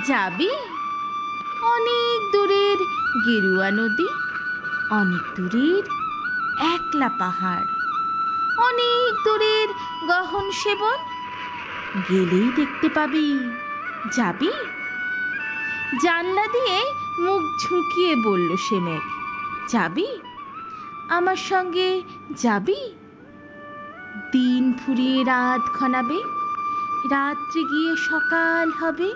যাবি? অনেক দূরের গেরুয়া নদী, অনেক দূরের একলা পাহাড়, অনেক দূরের গহন সেবন, গেলেই দেখতে পাবি। যাবি? জানলা দিয়ে মুখ ঝুঁকিয়ে বলল সে মেঘ। যাবি? আমার সঙ্গে যাবি? দিন ফুরিয়ে রাত ঘনাবে, রাত্রি গিয়ে সকাল হবে,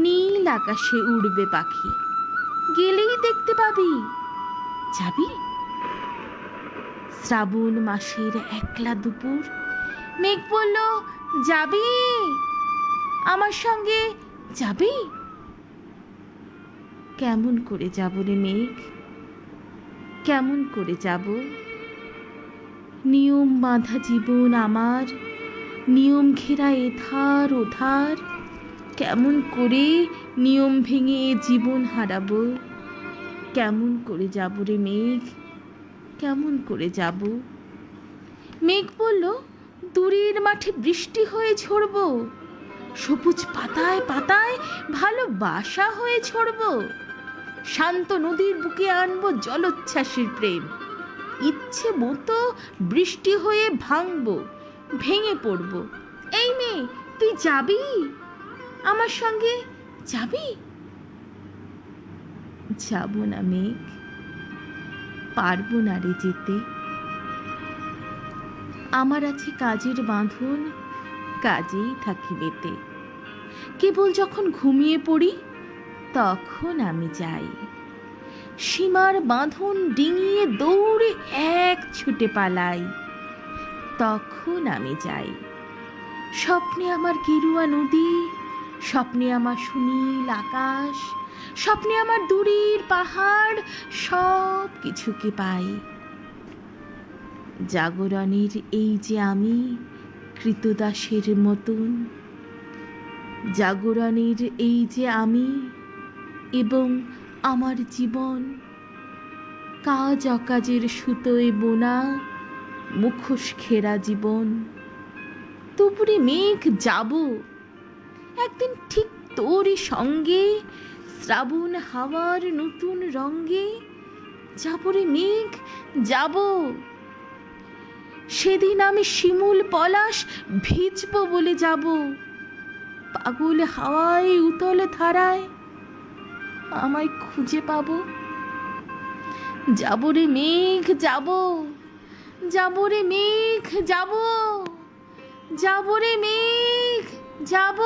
নীল আকাশে উড়বে পাখি, গেলেই দেখতে পাবি। যাবি? শ্রাবণ মাসের একলা দুপুর, মেঘ বলল, যাবি? আমার সঙ্গে যাবি? কেমন করে যাব রে মেঘ, কেমন করে যাব? নিয়ম বাঁধা জীবন আমার, নিয়ম ঘেরা এধার ওধার, কেমন করে নিয়ম ভেঙে এ জীবন হারাবো? কেমন করে যাব রে মেঘ, কেমন করে যাব? মেঘ বলল, দূরের মাঠে বৃষ্টি হয়ে ঝরব, সবুজ পাতায় পাতায় ভালোবাসা হয়ে ছড়ব, শান্ত নদীর বুকে আনবো জলোচ্ছ্বাসের প্রেম, ইচ্ছে মতো বৃষ্টি হয়ে ভাঙবো, ভেঙে পড়বো। এই মেয়ে, তুই যাবি? আমার সঙ্গে যাবি? যাব না মেঘ, পারবো না রে যেতে। আমার আছে কাজের বাঁধন, কাজেই থাকি মেতে। কেবল যখন ঘুমিয়ে পড়ি তখন আমি যাই, সীমার বাঁধন ডিঙিয়ে দৌড়ে এক ছুটে পালাই, তখন আমি যাই। স্বপ্নে আমার গেরুয়া নদী, স্বপ্নে আমার সুনীল আকাশ, স্বপ্নে আমার দূরের পাহাড়, সব কিছুকে পাই। জাগরণের এই যে আমি কৃতদাসের মতন, জাগরণের এই যে আমি এবং আমার জীবন, কাজ অকাজের সুতোয় বোনা মুখোশ ঘেরা জীবন। তবুরে মেঘ যাব, একদিন ঠিক তোরই সঙ্গে, শ্রাবণ হাওয়ার নতুন রঙ্গে যাব রে মেঘ, যাব। সেদিন আমি শিমুল পলাশ ভিজবো বলে যাব, পাগল হাওয়ায় উতল ধারায় আমায় খুঁজে পাবো। যাব রে মেঘ, যাব, যাব রে মেঘ, যাব, যাব রে মেঘ, যাব।